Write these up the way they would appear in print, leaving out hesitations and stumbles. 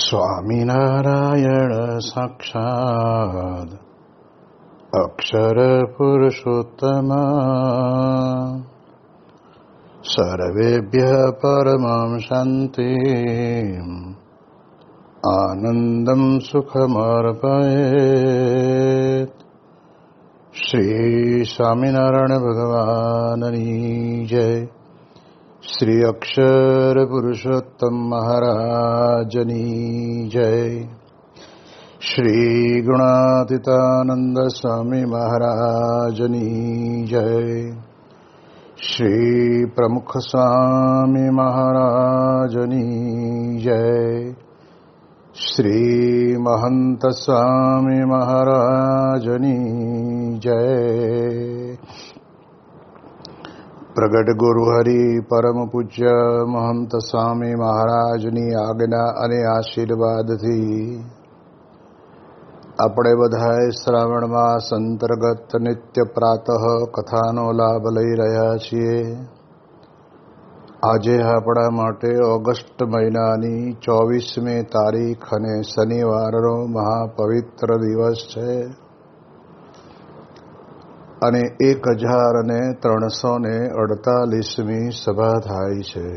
સ્વામિનારાયણ સાક્ષાત્ અક્ષર પુરુષોત્તમ સર્વેભ્યઃ પરમં શાંતિં આનંદં સુખમર્પયેત. શ્રી સ્વામિનારાયણ ભગવાનની જય. શ્રી અક્ષર પુરુષોત્તમ મહારાજની જય. શ્રી ગુણાતીતાનંદ સ્વામી મહારાજની જય. શ્રી પ્રમુખ સ્વામી મહારાજની જય. શ્રી મહંત સ્વામી મહારાજની જય. પ્રગટ ગુરુ હરિ પરમ પૂજ્ય મહંત સ્વામી મહારાજની આજ્ઞા અને આશીર્વાદથી આપણે બધાએ શ્રાવણ માસ અંતર્ગત નિત્ય પ્રાતઃ કથાનો લાભ લઈ રહ્યા છીએ. આજે આપણા માટે ઓગસ્ટ મહિનાની 24મી તારીખ અને શનિવારનો મહાપવિત્ર દિવસ છે અને 1348મી સભા થાય છે.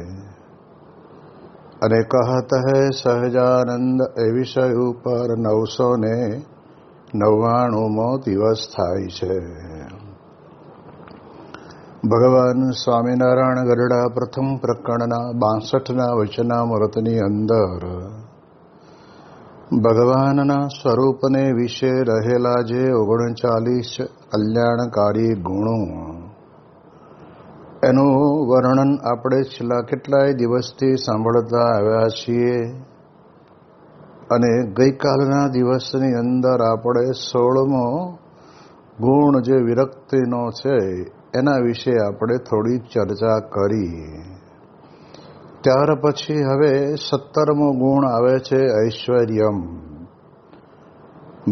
અને કહત હૈ સહજાનંદ એ વિષય ઉપર 999મો દિવસ થાય છે. ભગવાન સ્વામિનારાયણ ગરડા પ્રથમ પ્રકરણના 62ના વચનામૃતની અંદર ભગવાનના સ્વરૂપને વિશે રહેલા જે 39 કલ્યાણકારી ગુણો એનું વર્ણન આપણે છેલ્લા કેટલાય દિવસથી સાંભળતા આવ્યા છીએ. અને ગઈકાલના દિવસની અંદર આપણે 16મો ગુણ જે વિરક્તિનો છે એના વિશે આપણે થોડી ચર્ચા કરી. ત્યાર પછી હવે 17મો ગુણ આવે છે ઐશ્વર્યમ.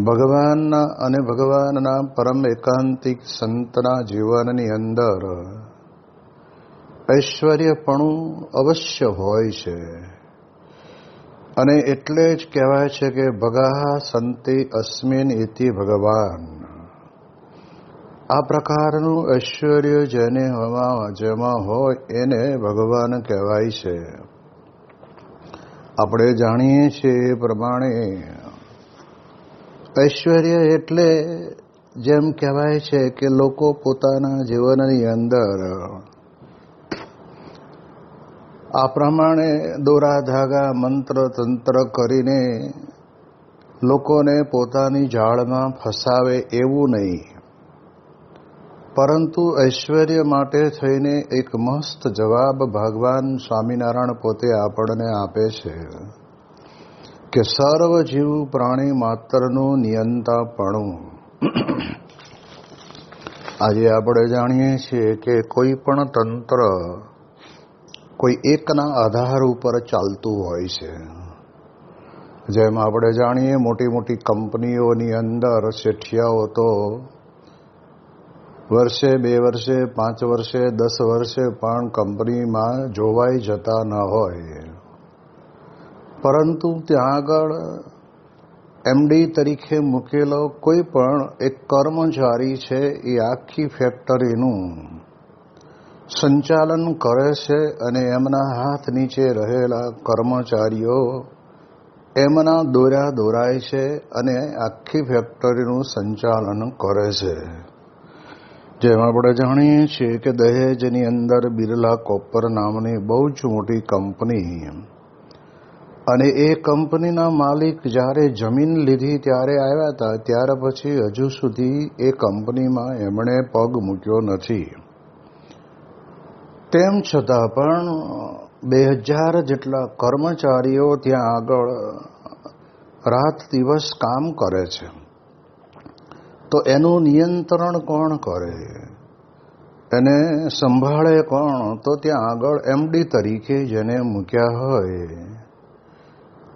ભગવાનના અને ભગવાનના પરમ એકાંતિક સંતના જીવનની અંદર ઐશ્વર્યપણું અવશ્ય હોય છે. અને એટલે જ કહેવાય છે કે ભગાઃ સંતિ અસ્મિન ઇતિ ભગવાન. આ પ્રકારનું ઐશ્વર્ય જેમાં હોય એને ભગવાન કહેવાય છે. આપણે જાણીએ છીએ એ પ્રમાણે ઐશ્વર્ય એટલે જેમ કહેવાય છે કે લોકો પોતાના જીવનની અંદર આ પ્રમાણે દોરા ધાગા મંત્ર તંત્ર કરીને લોકોને પોતાની જાળમાં ફસાવે એવું નહીં, પરંતુ ઐશ્વર્ય માટે થઈને એક મસ્ત જવાબ ભગવાન સ્વામિનારાયણ પોતે આપણને આપે છે કે સર્વ જીવ પ્રાણી માત્રનું નિયંતાપણું. આજે આપણે જાણીએ છીએ કે કોઈ પણ તંત્ર કોઈ એકના આધાર ઉપર ચાલતું હોય છે. જેમ આપણે જાણીએ મોટી મોટી કંપનીઓની અંદર શેઠિયાઓ તો વર્ષે 2 વર્ષે 5 વર્ષે 10 વર્ષે પણ કંપનીમાં જોવાઈ જતા ન હોય, પરંતુ ત્યાં આગળ એમડી તરીકે મૂકેલો કોઈ પણ એક કર્મચારી છે એ આખી ફેક્ટરીનું સંચાલન કરે છે. અને એમના હાથ નીચે રહેલા કર્મચારીઓ એમના દોરાય છે અને આખી ફેક્ટરીનું સંચાલન કરે છે. જેમ આપણે જાણીએ છીએ કે દહેજની અંદર બિરલા કોપર નામની બહુ જ મોટી કંપની, અને એ કંપનીના માલિક જ્યારે જમીન લીધી ત્યારે આવ્યા હતા, ત્યાર પછી હજુ સુધી એ કંપનીમાં એમણે પગ મૂક્યો નથી. તેમ છતાં પણ 2000 જેટલા કર્મચારીઓ ત્યાં આગળ રાત દિવસ કામ કરે છે. તો એનું નિયંત્રણ કોણ કરે, એને સંભાળે કોણ? તો ત્યાં આગળ એમડી તરીકે જેને મૂક્યા હોય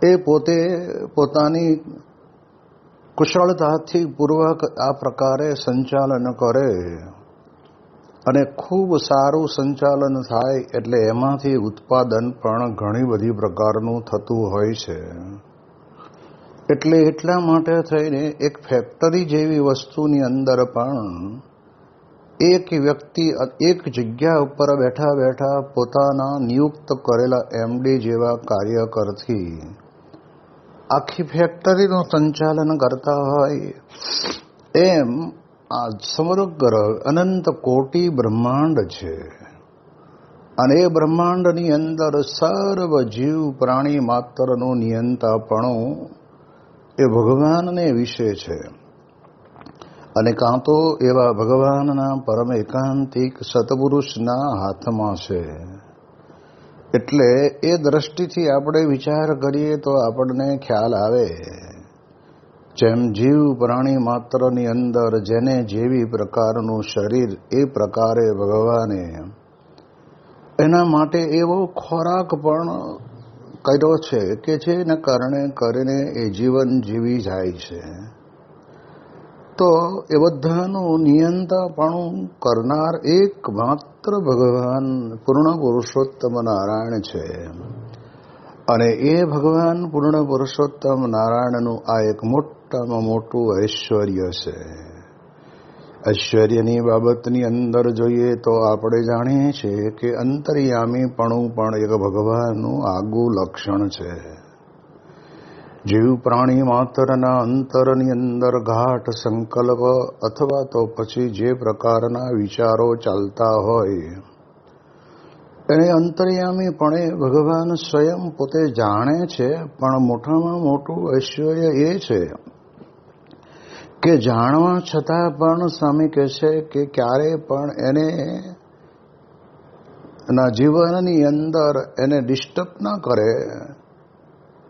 એ પોતે પોતાની કુશળતાથી પૂર્વક આ પ્રકારે સંચાલન કરે અને ખૂબ સારું સંચાલન થાય એટલે એમાંથી ઉત્પાદન પણ ઘણી બધી પ્રકારનું થતું હોય છે. એટલે એટલા માટે થઈને એક ફેક્ટરી જેવી વસ્તુની અંદર પણ એક વ્યક્તિ એક જગ્યા ઉપર બેઠા બેઠા પોતાના નિયુક્ત કરેલા એમડી જેવા કાર્યકરથી આખી ફેક્ટરીનું સંચાલન કરતા હોય એમ આ સમગ્ર અનંત કોટી બ્રહ્માંડ છે અને એ બ્રહ્માંડની અંદર સર્વ જીવ પ્રાણી માત્રનું નિયંતાપણું એ ભગવાનને વિશે છે અને કાં તો એવા ભગવાનના પરમ એકાંતિક સત્પુરુષના હાથમાં છે. એટલે એ દ્રષ્ટિથી આપણે વિચાર કરીએ તો આપણને ખ્યાલ આવે જેમ જીવ પ્રાણી માત્રની અંદર જેને જેવી પ્રકારનું શરીર એ પ્રકારે ભગવાને એના માટે એવો ખોરાક પણ કર્યો છે કે જેને કારણે કરીને એ જીવન જીવી જાય છે. તો એ બધાનું નિયંતાપણું કરનાર એકમાત્ર ભગવાન પૂર્ણ પુરુષોત્તમ નારાયણ છે અને એ ભગવાન પૂર્ણ પુરુષોત્તમ નારાયણનું આ એક મોટામાં મોટું ઐશ્વર્ય છે. ઐશ્વર્યની બાબતની અંદર જોઈએ તો આપણે જાણીએ છીએ કે અંતર્યામીપણું પણ એક ભગવાનનું આગવું લક્ષણ છે. જીવ પ્રાણી માત્રના અંતરની અંદર ઘાટ સંકલ્પ અથવા તો પછી જે પ્રકારના વિચારો ચાલતા હોય એને અંતર્યામીપણે ભગવાન સ્વયં પોતે જાણે છે. પણ મોટામાં મોટું ઐશ્વર્ય એ છે કે જાણવા છતાં પણ સ્વામી કહે છે કે ક્યારે પણ એને એના જીવનની અંદર એને ડિસ્ટર્બ ના કરે.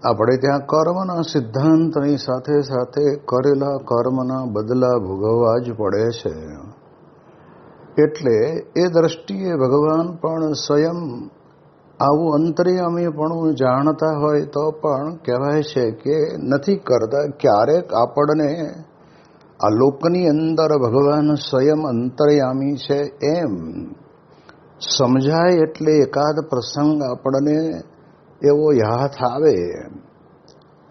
આપણે ત્યાં કર્મના સિદ્ધાંતની સાથે સાથે કરેલા કર્મના બદલા ભોગવવા જ પડે છે. એટલે એ દ્રષ્ટિએ ભગવાન પણ સ્વયં આવું અંતર્યામીપણું જાણતા હોય તો પણ કહેવાય છે કે નથી કરતા. ક્યારેક આપણને આ લોકની અંદર ભગવાન સ્વયં અંતર્યામી છે એમ સમજાય એટલે એકાદ પ્રસંગ આપણને એવો યાદ આવે.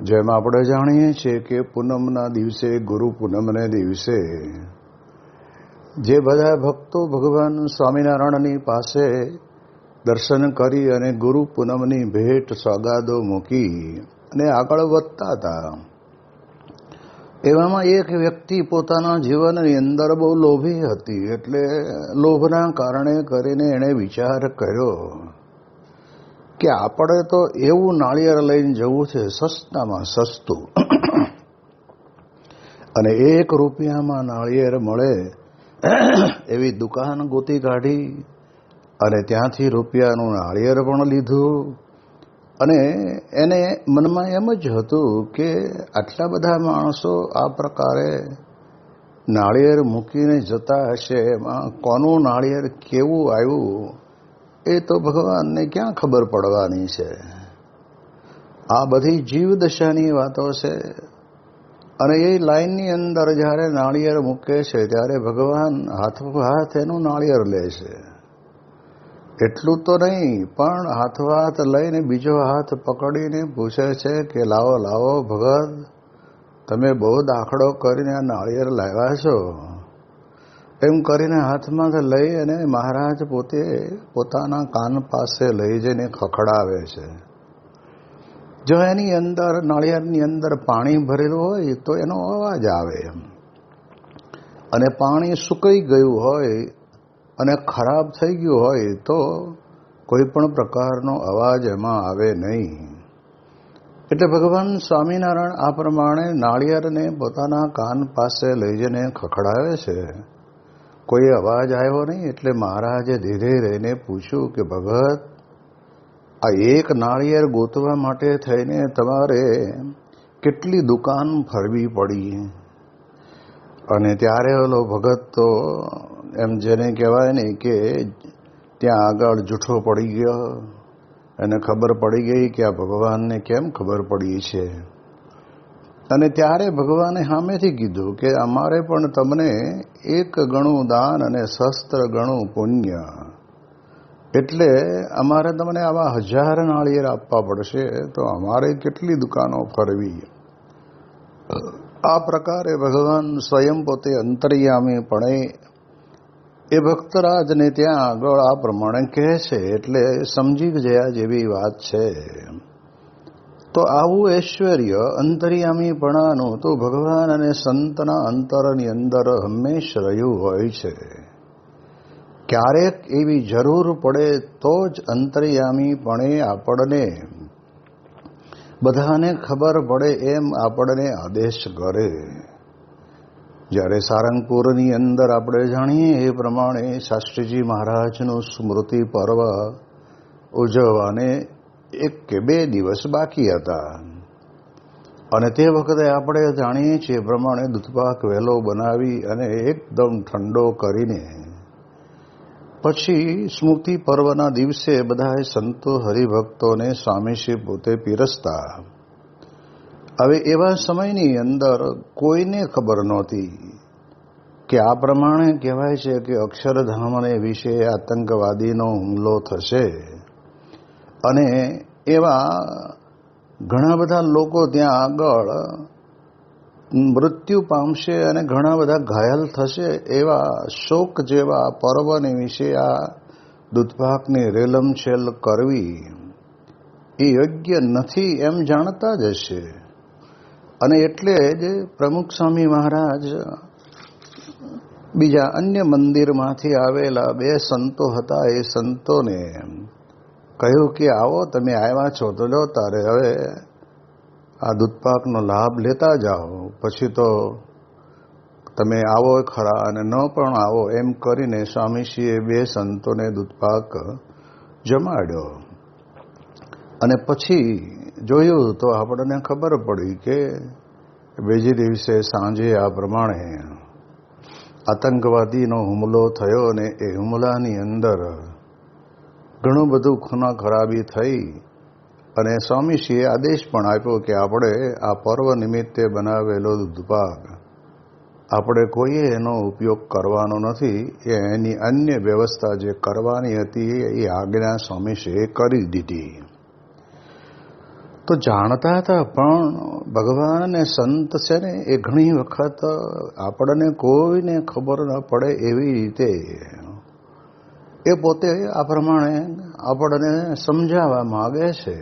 જેમ આપણે જાણીએ છીએ કે પૂનમના દિવસે ગુરુ પૂનમને દિવસે જે બધા ભક્તો ભગવાન સ્વામિનારાયણની પાસે દર્શન કરી અને ગુરુ પૂનમની ભેટ સોગાદો મૂકી અને આગળ વધતા હતા એવામાં એક વ્યક્તિ પોતાના જીવનની અંદર બહુ લોભી હતી. એટલે લોભના કારણે કરીને એણે વિચાર કર્યો કે આપણે તો એવું નાળિયેર લઈને જવું છે સસ્તામાં સસ્તું અને 1 રૂપિયામાં નાળિયેર મળે એવી દુકાન ગોતી કાઢી અને ત્યાંથી રૂપિયાનું નાળિયેર પણ લીધું. અને એને મનમાં એમ જ હતું કે આટલા બધા માણસો આ પ્રકારે નાળિયેર મૂકીને જતા હશે, એમાં કોનું નાળિયેર કેવું આવ્યું એ તો ભગવાનને ક્યાં ખબર પડવાની છે. આ બધી જીવદશાની વાતો છે. અને એ લાઈનની અંદર જ્યારે નાળિયેર મૂકે છે ત્યારે ભગવાન હાથ એનું નાળિયેર લે છે. એટલું તો નહીં પણ હાથ લઈને બીજો હાથ પકડીને પૂછે છે કે લાવો લાવો ભગત, તમે બહુ દાખલો કરીને આ નાળિયેર લાવ્યા છો. એમ કરીને હાથમાં લઈ અને મહારાજ પોતે પોતાના કાન પાસે લઈ જઈને ખખડાવે છે. જો એની અંદર નાળિયેરની અંદર પાણી ભરેલું હોય તો એનો અવાજ આવે અને પાણી સુકાઈ ગયું હોય અને ખરાબ થઈ ગયું હોય તો કોઈ પણ પ્રકારનો અવાજ એમાં આવે નહીં. એટલે ભગવાન સ્વામિનારાયણ આ પ્રમાણે નાળિયેરને પોતાના કાન પાસે લઈ જઈને ખખડાવે છે. કોઈ અવાજ આવ્યો નહીં. એટલે મહારાજે ધીરે રહીને પૂછ્યું કે ભગત, આ એક નાળિયેર ગોતવા માટે થઈને તમારે કેટલી દુકાન ફરવી પડી? અને ત્યારે ઓલો ભગત તો એમ જેને કહેવાય ને કે ત્યાં આગળ જૂઠો પડી ગયો. એને ખબર પડી ગઈ કે આ ભગવાનને કેમ ખબર પડી છે. અને ત્યારે ભગવાને સામેથી કીધું કે અમારે પણ તમને 1 ગણું દાન અને સહસ્ત્ર ગણું પુણ્ય, એટલે અમારે તમને આવા 1000 નાળિયેર આપવા પડશે. તો અમારે કેટલી દુકાનો ફરવી? આ પ્રકારે ભગવાન સ્વયં પોતે અંતર્યામીપણે એ ભક્તરાજને ત્યાં આગળ આ પ્રમાણે કહે છે, એટલે સમજી ગયા જેવી વાત છે. તો આવું ઐશ્વર્ય અંતર્યામીપણાનું તો ભગવાન અને સંતના અંતરની અંદર હંમેશ રહ્યું હોય છે. ક્યારેક એવી જરૂર પડે તો જ અંતર્યામીપણે આપણને બધાને ખબર પડે એમ આપણને આદેશ કરે. જ્યારે સારંગપુરની અંદર આપણે જાણીએ એ પ્રમાણે શાસ્ત્રીજી મહારાજનું સ્મૃતિ પર્વ ઉજવવાને 1 કે 2 દિવસ બાકી હતા, અને તે વખતે આપણે જાણીએ છીએ પ્રમાણે દૂધપાક વહેલો બનાવી અને એકદમ ઠંડો કરીને પછી સ્મૃતિ પર્વના દિવસે બધા સંતો હરિભક્તોને સ્વામીશ્રી પોતે પીરસતા. હવે એવા સમયની અંદર કોઈને ખબર નહોતી કે આ પ્રમાણે કહેવાય છે કે અક્ષરધામને વિશે આતંકવાદીનો હુમલો થશે, અને એવા ઘણા બધા લોકો ત્યાં આગળ મૃત્યુ પામશે અને ઘણા બધા ઘાયલ થશે. એવા શોક જેવા પર્વને વિશે આ દૂધપાકની રેલમછેલ કરવી એ યોગ્ય નથી એમ જાણતા જ હશે. અને એટલે જ પ્રમુખ સ્વામી મહારાજ બીજા અન્ય મંદિરમાંથી આવેલા 2 સંતો હતા, એ સંતોને કહ્યું કે આવો, તમે આવ્યા છો તો લો તારે હવે આ દૂધપાકનો લાભ લેતા જાઓ, પછી તો તમે આવો ખરા અને ન પણ આવો, એમ કરીને સ્વામીશ્રીએ 2 સંતોને દૂધપાક જમાડ્યો. અને પછી જોયું તો આપણને ખબર પડી કે બીજે દિવસે સાંજે આ પ્રમાણે આતંકવાદીનો હુમલો થયો, અને એ હુમલાની અંદર ઘણું બધું ખૂના ખરાબી થઈ, અને સ્વામીશ્રીએ આદેશ પણ આપ્યો કે આપણે આ પર્વ નિમિત્તે બનાવેલો દૂધપાક આપણે કોઈએ એનો ઉપયોગ કરવાનો નથી. એની અન્ય વ્યવસ્થા જે કરવાની હતી એ આજ્ઞા સ્વામીશ્રીએ કરી દીધી. તો જાણતા હતા, પણ ભગવાન અને સંત છે ને એ ઘણી વખત આપણને કોઈને ખબર ન પડે એવી રીતે એ પોતે આ પ્રમાણે આપણને સમજાવવા માગે છે.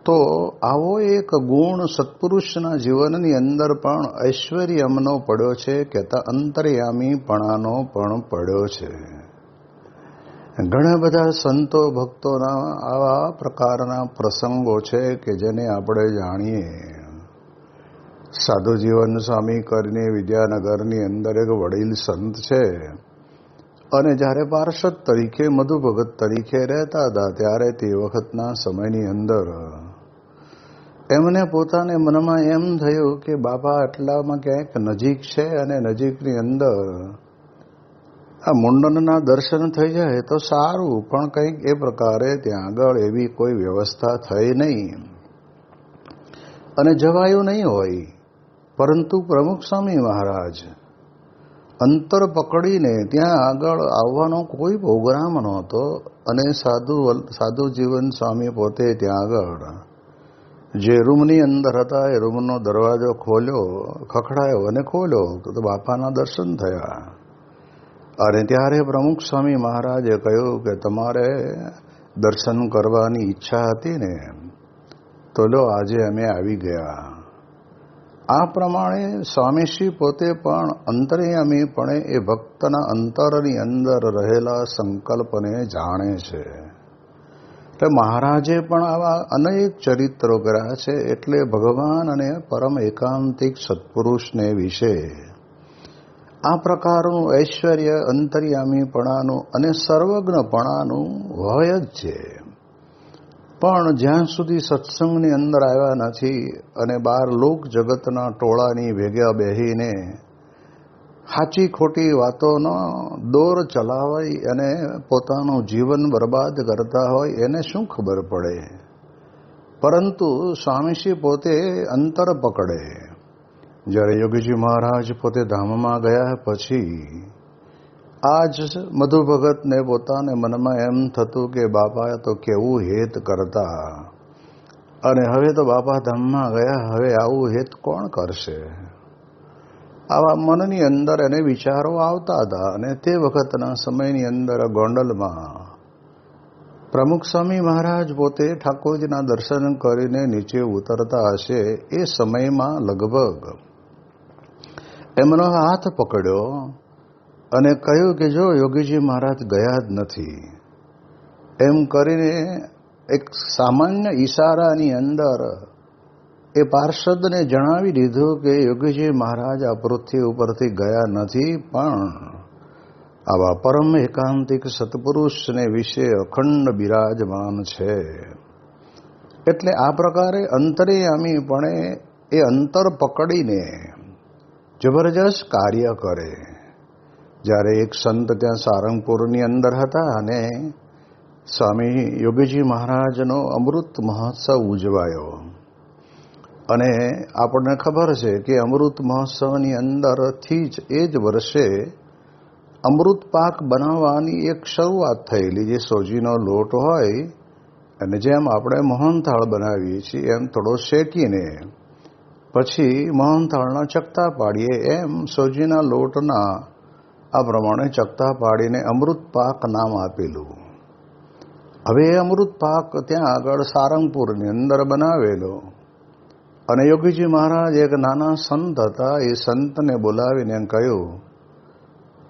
તો આવો એક ગુણ સત્પુરુષના જીવનની અંદર પણ ઐશ્વર્યમનો પડ્યો છે, કહેતા અંતર્યામીપણાનો પણ પડ્યો છે. ઘણા બધા સંતો ભક્તોના આવા પ્રકારના પ્રસંગો છે કે જેને આપણે જાણીએ. સાધુજીવન સ્વામી કરીને વિદ્યાનગરની અંદર એક વડીલ સંત છે, અને જ્યારે પાર્ષદ તરીકે મધુ ભગત તરીકે રહેતા હતા ત્યારે તે વખતના સમયની અંદર એમને પોતાને મનમાં એમ થયું કે બાપા આટલામાં ક્યાંક નજીક છે, અને નજીકની અંદર આ મુંડનના દર્શન થઈ જાય તો સારું, પણ કંઈક એ પ્રકારે ત્યાં આગળ એવી કોઈ વ્યવસ્થા થઈ નહીં અને જવાયું નહીં હોય. પરંતુ પ્રમુખ સ્વામી મહારાજ અંતર પકડીને ત્યાં આગળ આવવાનો કોઈ પ્રોગ્રામ નહોતો, અને સાધુ જીવન સ્વામી પોતે ત્યાં આગળ જે રૂમની અંદર હતા એ રૂમનો દરવાજો ખોલ્યો, ખખડાયો અને ખોલ્યો તો બાપાના દર્શન થયા. અને ત્યારે પ્રમુખ સ્વામી મહારાજે કહ્યું કે તમારે દર્શન કરવાની ઈચ્છા હતી ને, તો લો આજે અમે આવી ગયા. આ પ્રમાણે સ્વામીશ્રી પોતે પણ અંતર્યામીપણે એ ભક્તના અંતરની અંદર રહેલા સંકલ્પને જાણે છે. એટલે મહારાજે પણ આવા અનેક ચરિત્રો કર્યા છે. એટલે ભગવાન અને પરમ એકાંતિક સત્પુરુષને વિશે આ પ્રકારનું ઐશ્વર્ય અંતર્યામીપણાનું અને સર્વજ્ઞપણાનું હોય જ છે. પણ જ્યાં સુધી સત્સંગની અંદર આવ્યા નથી અને બહાર લોક જગતના ટોળાની ભેગા બેહીને સાચી ખોટી વાતોનો દોર ચલાવી અને પોતાનું જીવન બરબાદ કરતા હોય એને શું ખબર પડે. પરંતુ સ્વામીશ્રી પોતે અંતર પકડે. જ્યારે યોગીજી મહારાજ પોતે ધામમાં ગયા પછી આ જ મધુ ભગતને પોતાને મનમાં એમ થતું કે બાપા તો કેવું હેત કરતા, અને હવે તો બાપા ધામમાં ગયા, હવે આવું હેત કોણ કરશે? આવા મનની અંદર એને વિચારો આવતા હતા. અને તે વખતના સમયની અંદર ગોંડલમાં પ્રમુખ સ્વામી મહારાજ પોતે ઠાકોરજીના દર્શન કરીને નીચે ઉતરતા હશે. એ સમયમાં લગભગ એમનો હાથ પકડ્યો અને કહ્યું કે જો યોગીજી મહારાજ ગયા જ નથી, એમ કરીને એક સામાન્ય ઈશારાની અંદર એ પાર્ષદને જણાવી દીધું કે યોગીજી મહારાજ આ પૃથ્વી ઉપરથી ગયા નથી, પણ આવા પરમ એકાંતિક સત્પુરુષને વિશે અખંડ બિરાજમાન છે. એટલે આ પ્રકારે અંતર્યામીપણે એ અંતર પકડીને જબરજસ્ત કાર્ય કરે. જ્યારે એક સંત ત્યાં સારંગપુરની અંદર હતા અને સ્વામી યોગીજી મહારાજનો અમૃત મહોત્સવ ઉજવાયો. અને આપણને ખબર છે કે અમૃત મહોત્સવની અંદરથી જ એ જ વર્ષે અમૃત પાક બનાવવાની એક શરૂઆત થયેલી. જે સોજીનો લોટ હોય અને જેમ આપણે મોહનથાળ બનાવીએ છીએ એમ થોડો શેકીને પછી મોહનથાળના ચકતા પાડીએ, એમ સોજીના લોટના આ પ્રમાણે ચકતા પાડીને અમૃત પાક નામ આપેલું. હવે એ અમૃત પાક ત્યાં આગળ સારંગપુરની અંદર બનાવેલો. અને યોગીજી મહારાજ એક નાના સંત હતા, એ સંતને બોલાવીને કહ્યું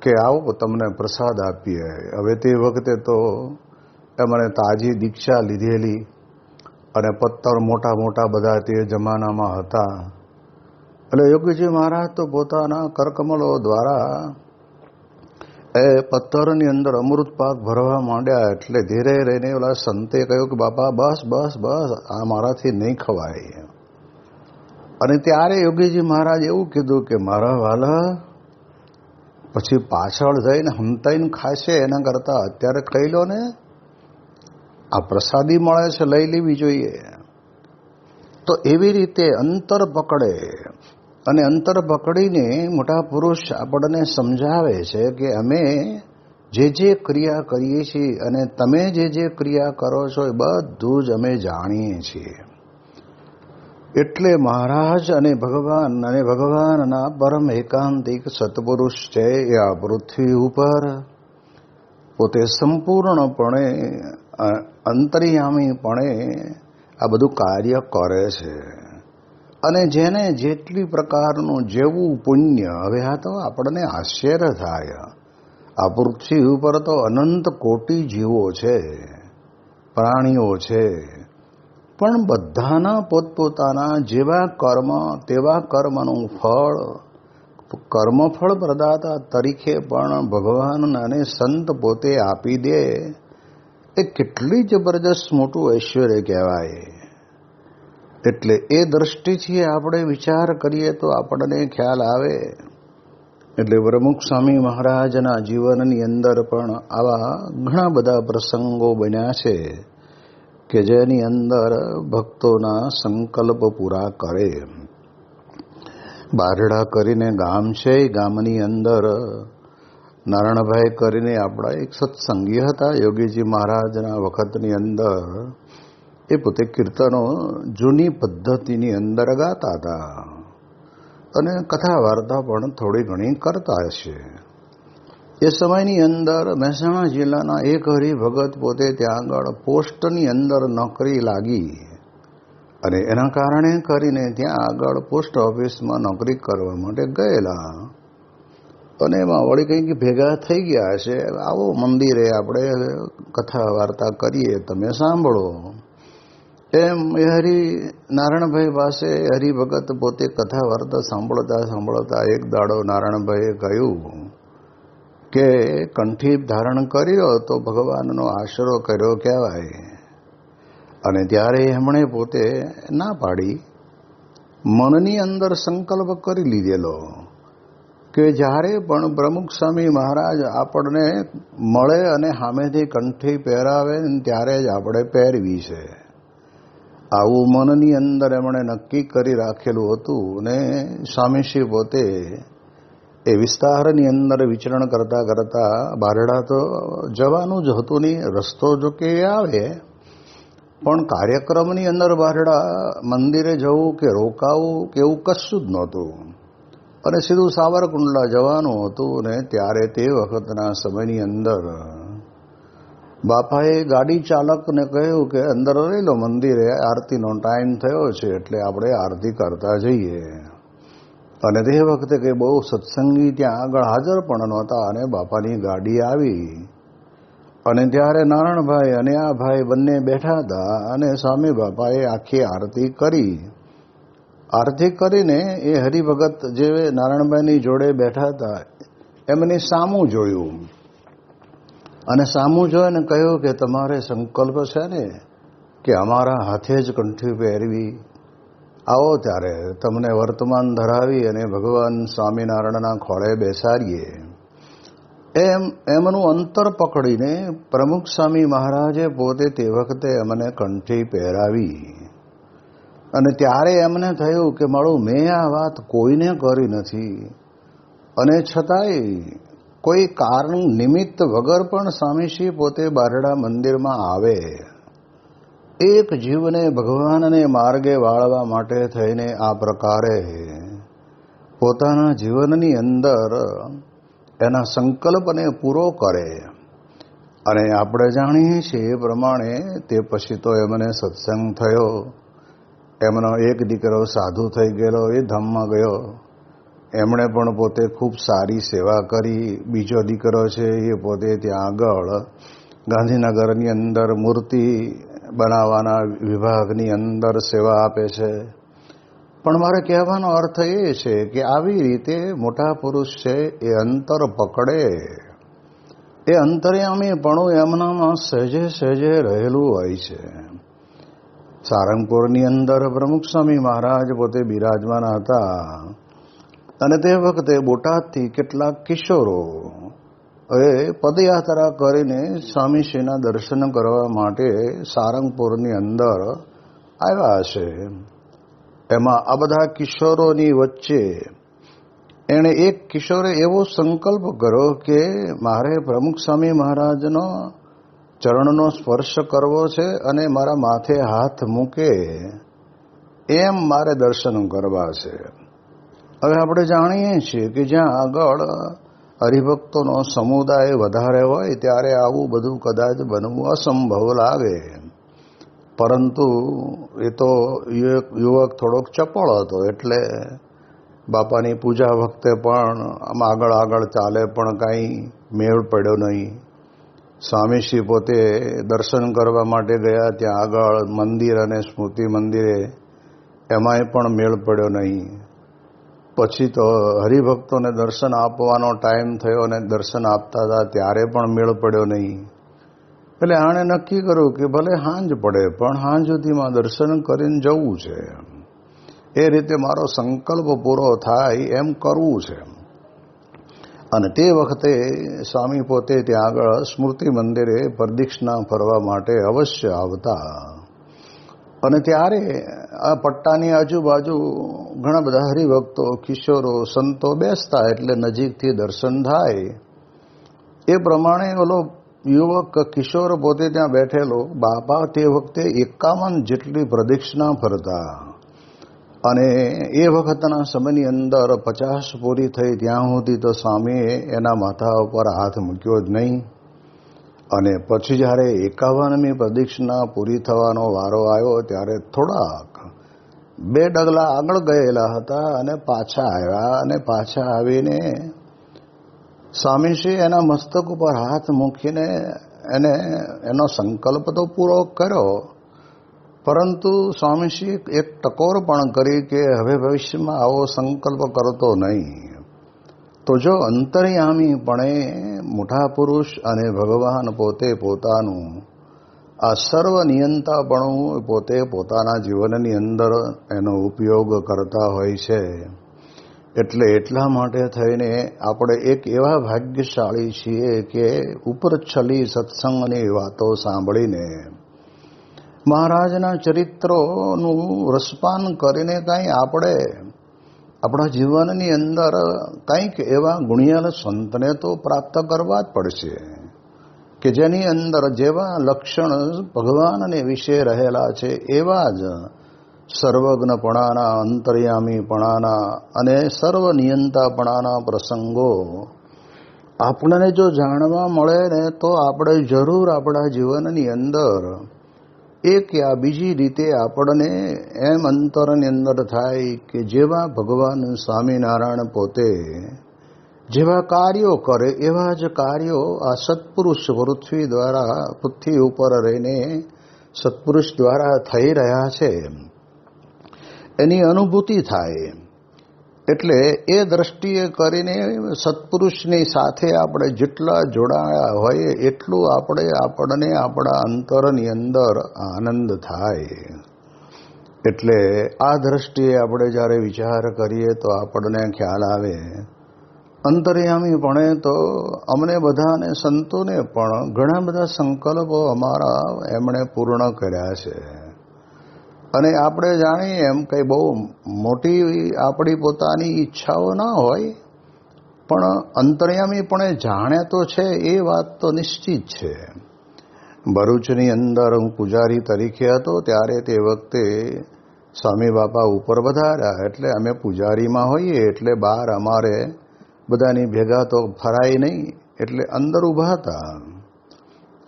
કે આવો તમને પ્રસાદ આપીએ. હવે તે વખતે તો એમણે તાજી દીક્ષા લીધેલી અને પથ્થર મોટા મોટા બધા તે જમાનામાં હતા. એટલે યોગીજી મહારાજ તો પોતાના કરકમલો દ્વારા એ પથ્થરની અંદર અમૃત પાક ભરવા માંડ્યા. એટલે ધીરે રહીને ઓલા સંતે કહ્યું કે બાપા બસ બસ બસ, આ મારાથી નહીં ખવાય. અને ત્યારે યોગીજી મહારાજ એવું કીધું કે મારા વાલા, પછી પાછળ જઈને હંતાઈને ખાશે એના કરતાં અત્યારે ખાઈ લો ને, આ પ્રસાદી મળે છે, લઈ લેવી જોઈએ. તો એવી રીતે અંતર પકડે. અને અંતર પકડીને મોટા પુરુષ આપણને સમજાવે છે કે અમે જે ક્રિયા કરીએ છીએ અને તમે જે ક્રિયા કરો છો એ બધું જ અમે જાણીએ છીએ. એટલે મહારાજ અને ભગવાનના પરમ એકાંતિક સત્પુરુષ છે એ આ પૃથ્વી ઉપર પોતે સંપૂર્ણપણે અંતર્યામીપણે આ બધું કાર્ય કરે છે. અને જેને જેટલી પ્રકારનું જેવું પુણ્ય, હવે આ તો આપણને આશ્ચર્ય થાય. આ પૃથ્વી ઉપર તો અનંત કોટી જીવો છે, પ્રાણીઓ છે, પણ બધાના પોતપોતાના જેવા કર્મ તેવા કર્મનું ફળ, કર્મફળ પ્રદાતા તરીકે પણ ભગવાન અને સંત પોતે આપી દે. એ કેટલી જબરજસ્ત મોટું ઐશ્વર્ય કહેવાય. એટલે એ દ્રષ્ટિથી આપણે વિચાર કરીએ તો આપણને ખ્યાલ આવે. એટલે પ્રમુખ સ્વામી મહારાજના જીવનની અંદર પણ આવા ઘણા બધા પ્રસંગો બન્યા છે કે જેની અંદર ભક્તોના સંકલ્પ પૂરા કરે. બારડા કરીને ગામ છે, ગામની અંદર નારાયણભાઈ કરીને આપણા એક સત્સંગી હતા યોગીજી મહારાજના વખતની અંદર. એ પોતે કીર્તનો જૂની પદ્ધતિની અંદર ગાતા હતા અને કથા વાર્તા પણ થોડી ઘણી કરતા હશે. એ સમયની અંદર મહેસાણા જિલ્લાના એક હરિભગત પોતે ત્યાં આગળ પોસ્ટની અંદર નોકરી લાગી અને એના કારણે કરીને ત્યાં આગળ પોસ્ટ ઓફિસમાં નોકરી કરવા માટે ગયેલા. અને એમાં વળી કંઈક ભેગા થઈ ગયા હશે, આવો મંદિરે આપણે કથા વાર્તા કરીએ, તમે સાંભળો. એમ એ નારાયણભાઈ પાસે હરિભગત પોતે કથા વાર્તા સાંભળતા એક દાડો નારાયણભાઈએ કહ્યું કે કંઠી ધારણ કર્યો તો ભગવાનનો આશરો કર્યો કહેવાય. અને ત્યારે એમણે પોતે ના પાડી, મનની અંદર સંકલ્પ કરી લીધેલો કે જ્યારે પણ પ્રમુખ સ્વામી મહારાજ આપણને મળે અને સામેથી કંઠી પહેરાવે ત્યારે જ આપણે પહેરવી છે. આવું મનની અંદર એમણે નક્કી કરી રાખેલું હતું. ને સ્વામીશ્રી પોતે એ વિસ્તારની અંદર વિચરણ કરતા કરતા, બારડા તો જવાનું જ હતું નહીં, રસ્તો જો કે આવે પણ કાર્યક્રમની અંદર બારડા મંદિરે જવું કે રોકાવું કે એવું કશું જ નહોતું અને સીધું સાવરકુંડલા જવાનું હતું. ને ત્યારે તે વખતના સમયની અંદર બાપાએ ગાડી ચાલકને કહ્યું કે અંદર રહી લો, મંદિરે આરતીનો ટાઈમ થયો છે એટલે આપણે આરતી કરતા જઈએ. અને તે વખતે કે બહુ સત્સંગી ત્યાં આગળ હાજર પણ નહોતા અને બાપાની ગાડી આવી અને ત્યારે નારણભાઈ અને આ ભાઈ બંને બેઠા હતા અને સામે બાપાએ આખી આરતી કરી. આરતી કરીને એ હરિભગત જે નારાયણભાઈની જોડે બેઠા હતા એમની સામું જોયું અને સામું જોઈને કહ્યું કે તમારે સંકલ્પ છે ને કે અમારા હાથે જ કંઠી પહેરવી, આવો ત્યારે તમને વર્તમાન ધરાવી અને ભગવાન સ્વામિનારાયણના ખોળે બેસાડીએ. એમનું અંતર પકડીને પ્રમુખ સ્વામી મહારાજે પોતે તે વખતે અમને કંઠી પહેરાવી. અને ત્યારે એમને થયું કે મારું મેં આ વાત કોઈને કરી નથી અને છતાંય કોઈ કારણ નિમિત્ત વગર પણ સ્વામીશ્રી પોતે બારડા મંદિરમાં આવે. એક જીવને ભગવાનને માર્ગે વાળવા માટે થઈને આ પ્રકારે પોતાના જીવનની અંદર એના સંકલ્પને પૂરો કરે. અને આપણે જાણીએ છીએ એ પ્રમાણે તે પછી તો એમને સત્સંગ થયો. એમનો એક દીકરો સાધુ થઈ ગયેલો, એ ધામમાં ગયો. એમણે પણ પોતે ખૂબ સારી સેવા કરી. બીજો દીકરો છે એ પોતે ત્યાં આગળ ગાંધીનગરની અંદર મૂર્તિ બનાવવાના વિભાગની અંદર સેવા આપે છે. પણ મારે કહેવાનો અર્થ એ છે કે આવી રીતે મોટા પુરુષ છે એ અંતર પકડે, એ અંતર્યામીપણું એમનામાં સહેજે સહેજે રહેલું હોય છે. સારંગપુરની અંદર પ્રમુખ સ્વામી મહારાજ પોતે બિરાજમાન હતા અને તે વખતે બોટાદથી કેટલાક કિશોરો એ પદયાત્રા કરીને સ્વામીશ્રીના દર્શન કરવા માટે સારંગપુરની અંદર આવ્યા છે. એમાં આ બધા કિશોરોની વચ્ચે એણે એક કિશોરે એવો સંકલ્પ કર્યો કે મારે પ્રમુખ સ્વામી મહારાજનો ચરણનો સ્પર્શ કરવો છે અને મારા માથે હાથ મૂકે એમ મારે દર્શન કરવા છે. હવે આપણે જાણીએ છીએ કે જ્યાં આગળ હરિભક્તોનો સમુદાય વધારે હોય ત્યારે આવું બધું કદાચ બનવું અસંભવ લાગે. પરંતુ એ તો યુવક થોડોક ચપળ હતો એટલે બાપાની પૂજા વખતે પણ આમ આગળ આગળ ચાલે પણ કાંઈ મેળ પડ્યો નહીં. સ્વામીશ્રી પોતે દર્શન કરવા માટે ગયા ત્યાં આગળ મંદિર અને સ્મૃતિ મંદિરે, એમાંય પણ મેળ પડ્યો નહીં. પછી તો હરિભક્તોને દર્શન આપવાનો ટાઈમ થયો અને દર્શન આપતા હતા ત્યારે પણ મેળ પડ્યો નહીં. એટલે આણે નક્કી કર્યું કે ભલે સાંજ પડે પણ સાંજ સુધીમાં દર્શન કરીને જવું છે. એ રીતે મારો સંકલ્પ પૂરો થાય એમ કરવું છે. અને તે વખતે સ્વામી પોતે ત્યાં આગળ સ્મૃતિ મંદિરે પ્રદક્ષિણા ફરવા માટે અવશ્ય આવતા. અને ત્યારે આ પટ્ટાની આજુબાજુ ઘણા બધા હરિભક્તો, કિશોરો, સંતો બેસતા એટલે નજીકથી દર્શન થાય. એ પ્રમાણે ઓલો યુવક કિશોર પોતે ત્યાં બેઠેલો. બાપા તે વખતે 51 જેટલી પ્રદક્ષિણા ફરતા અને એ વખતના સમયની અંદર 50 પૂરી થઈ ત્યાં સુધી તો સ્વામીએ એના માથા ઉપર હાથ મૂક્યો જ નહીં. અને પછી જ્યારે 51મી પ્રદક્ષિણા પૂરી થવાનો વારો આવ્યો ત્યારે થોડાક 2 ડગલા આગળ ગયેલા હતા અને પાછા આવ્યા. અને પાછા આવીને સ્વામીશ્રી એના મસ્તક ઉપર હાથ મૂકીને એનો સંકલ્પ તો પૂરો કર્યો. પરંતુ સ્વામીશ્રી એક ટકોર પણ કરી કે હવે ભવિષ્યમાં આવો સંકલ્પ કરતો નહીં. તો જો અંતર્યામીપણે મોટા પુરુષ અને ભગવાન પોતે પોતાનું આ સર્વનિયંતાપણું પોતે પોતાના જીવનની અંદર એનો ઉપયોગ કરતા હોય છે. એટલે એટલા માટે થઈને આપણે એક એવા ભાગ્યશાળી છીએ કે ઉપરછલી સત્સંગની વાતો સાંભળીને મહારાજના ચરિત્રોનું રસપાન કરીને કાંઈ આપણે આપણા જીવનની અંદર કંઈક એવા ગુણિયાલ સંતને તો પ્રાપ્ત કરવા જ પડશે. કે જેની અંદર જેવા લક્ષણ ભગવાનને વિશે રહેલા છે એવા જ સર્વજ્ઞપણાના, અંતર્યામીપણાના અને સર્વનિયંતાપણાના પ્રસંગો આપણને જો જાણવા મળે ને તો આપણે જરૂર આપણા જીવનની અંદર એક યા બીજી રીતે આપણને એમ અંતરની અંદર થાય કે જેવા ભગવાન સ્વામિનારાયણ પોતે જેવા કાર્યો કરે એવા જ કાર્યો આ સત્પુરુષ પૃથ્વી ઉપર રહીને સત્પુરુષ દ્વારા થઈ રહ્યા છે એની અનુભૂતિ થાય. એટલે એ દ્રષ્ટિએ કરીને સત્પુરુષની સાથે આપણે જેટલા જોડાયા હોઈએ એટલું આપણને આપણા અંતરની અંદર આનંદ થાય. એટલે આ દ્રષ્ટિએ આપણે જ્યારે વિચાર કરીએ તો આપણને ખ્યાલ આવે અંતર્યામીપણે તો અમને બધાને સંતોને પણ ઘણા બધા સંકલ્પો અમારા એમણે પૂર્ણ કર્યા છે. અને આપણે જાણીએ એમ કંઈ બહુ મોટી આપણી પોતાની ઈચ્છાઓ ના હોય પણ અંતર્યામીપણે જાણે તો છે એ વાત તો નિશ્ચિત છે. ભરૂચની અંદર હું પૂજારી તરીકે હતો ત્યારે તે વખતે સ્વામી બાપા ઉપર વધાર્યા એટલે અમે પૂજારીમાં હોઈએ એટલે બહાર અમારે બધાની ભેગા તો ફરાય નહીં એટલે અંદર ઊભા હતા.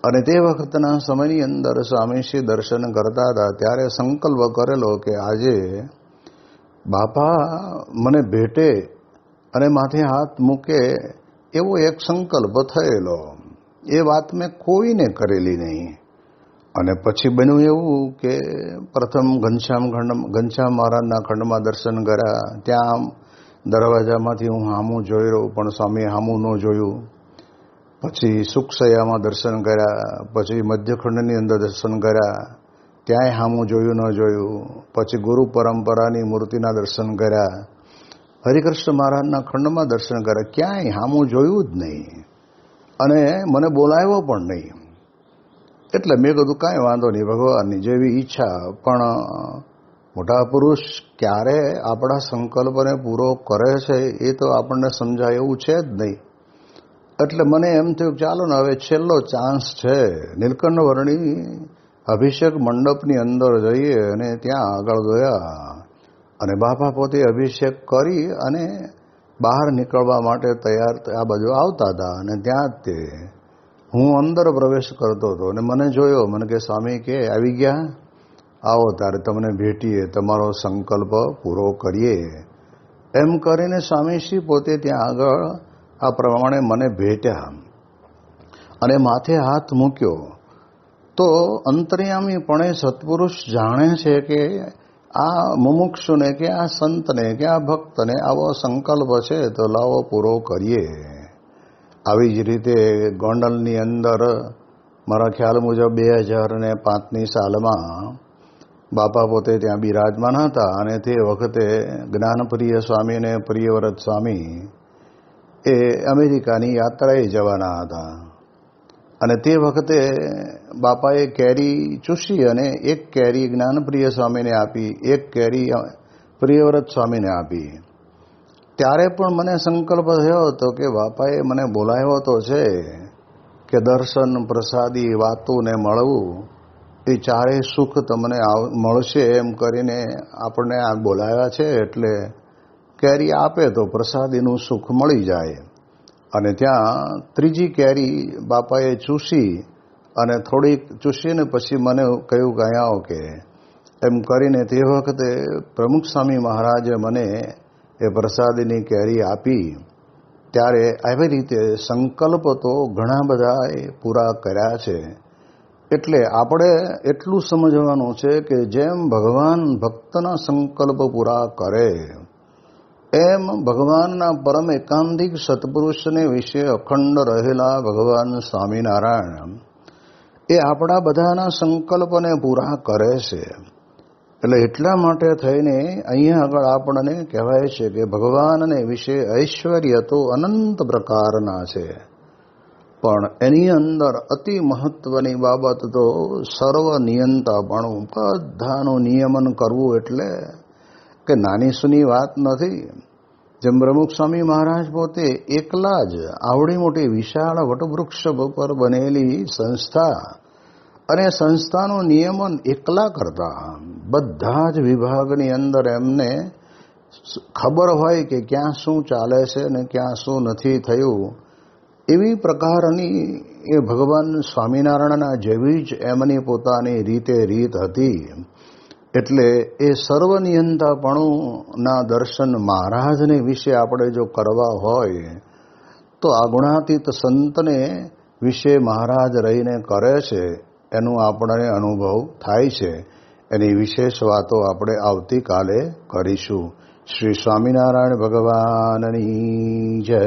અને તે વખતના સમયની અંદર સ્વામીશ્રી દર્શન કરતા હતા ત્યારે સંકલ્પ કરેલો કે આજે બાપા મને ભેટે અને માથે હાથ મૂકે એવો એક સંકલ્પ થયેલો. એ વાત મેં કોઈને કરેલી નહીં. અને પછી બન્યું એવું કે પ્રથમ ઘનશ્યામ મહારાજના ખંડમાં દર્શન કર્યા. ત્યાં દરવાજામાંથી હું હામું જોઈ રહ્યો પણ સ્વામીએ હામું ન જોયું. પછી સુખસયામાં દર્શન કર્યા. પછી મધ્યખંડની અંદર દર્શન કર્યા. ત્યાંય હામું જોયું ન જોયું. પછી ગુરુ પરંપરાની મૂર્તિના દર્શન કર્યા. હરિકૃષ્ણ મહારાજના ખંડમાં દર્શન કર્યા. ક્યાંય હામું જોયું જ નહીં અને મને બોલાવ્યો પણ નહીં. એટલે મેં કીધું કાંઈ વાંધો નહીં, ભગવાનની જેવી ઈચ્છા. પણ મોટા પુરુષ ક્યારે આપણા સંકલ્પને પૂરો કરે છે એ તો આપણને સમજાય એવું છે જ નહીં. એટલે મને એમ થયું ચાલો ને હવે છેલ્લો ચાન્સ છે. નીલકંઠ વર્ણી અભિષેક મંડપની અંદર જઈએ અને ત્યાં આગળ ગયા અને બાપા પોતે અભિષેક કરી અને બહાર નીકળવા માટે તૈયાર આ બાજુ આવતા હતા. અને ત્યાં જ તે હું અંદર પ્રવેશ કરતો હતો અને મને જોયો. મને કે સ્વામી કે આવી ગયા, આવો તારે તમને ભેટીએ, તમારો સંકલ્પ પૂરો કરીએ. એમ કરીને સ્વામીશ્રી પોતે ત્યાં આગળ આ પ્રમાણે મને ભેટ્યા અને માથે હાથ મૂક્યો. તો અંતર્યામીપણે સત્પુરુષ જાણે છે કે આ મુમુક્ષુને કે આ સંતને કે આ ભક્તને આવો સંકલ્પ છે તો લાવો પૂરો કરીએ. આવી જ રીતે ગોંડલની અંદર મારા ખ્યાલ મુજબ 2005ની સાલમાં બાપા પોતે ત્યાં બિરાજમાન હતા અને તે વખતે જ્ઞાનપ્રિય સ્વામી અને પ્રિયવ્રત સ્વામી એ અમેરિકાની યાત્રાએ જવાના હતા. અને તે વખતે બાપાએ કેરી ચૂસી અને એક કેરી જ્ઞાનપ્રિય સ્વામીને આપી, એક કેરી પ્રિયવ્રત સ્વામીને આપી. ત્યારે પણ મને સંકલ્પ થયો હતો કે બાપાએ મને બોલાવ્યો તો છે કે દર્શન પ્રસાદી વાતોને મળવું એ ચારેય સુખ તમને મળશે એમ કરીને આપણને આ બોલાવ્યા છે. એટલે કેરી આપે તો પ્રસાદીનું સુખ મળી જાય. અને ત્યાં ત્રીજી કેરી બાપાએ ચૂસી અને થોડીક ચૂસીને પછી મને કહ્યું કે અહીંયા આવો કે એમ કરીને તે વખતે પ્રમુખ સ્વામી મહારાજે મને એ પ્રસાદીની કેરી આપી. ત્યારે આવી રીતે સંકલ્પ તો ઘણા બધાએ પૂરા કર્યા છે. એટલે આપણે એટલું સમજવાનું છે કે જેમ ભગવાન ભક્તના સંકલ્પ પૂરા કરે એમ ભગવાનના પરમ એકાંતિક સત્પુરુષને વિશે અખંડ રહેલા ભગવાન સ્વામિનારાયણ એ આપણા બધાના સંકલ્પને પૂરા કરે છે. એટલે એટલા માટે થઈને અહીંયા આગળ આપણને કહેવાય છે કે ભગવાનને વિશે ઐશ્વર્ય તો અનંત પ્રકારના છે પણ એની અંદર અતિ મહત્વની બાબત તો સર્વ નિયંતાપણું. બધાનું નિયમન કરવું એટલે કે નાની સૂની વાત નથી. જેમ પ્રમુખ સ્વામી મહારાજ પોતે એકલા જ આવડી મોટી વિશાળ વટવૃક્ષ પર બનેલી સંસ્થા અને સંસ્થાનું નિયમન એકલા કરતા, બધા જ વિભાગની અંદર એમને ખબર હોય કે ક્યાં શું ચાલે છે અને ક્યાં શું નથી થયું, એવી પ્રકારની એ ભગવાન સ્વામિનારાયણના જેવી જ એમની પોતાની રીત હતી. એટલે એ સર્વનિયંતાપણુંના દર્શન મહારાજને વિશે આપણે જો કરવા હોય તો આ ગુણાતીત સંતને વિશે મહારાજ રહીને કરે છે એનું આપણને અનુભવ થાય છે. એની વિશેષ વાતો આપણે આવતીકાલે કરીશું. શ્રી સ્વામિનારાયણ ભગવાનની જય.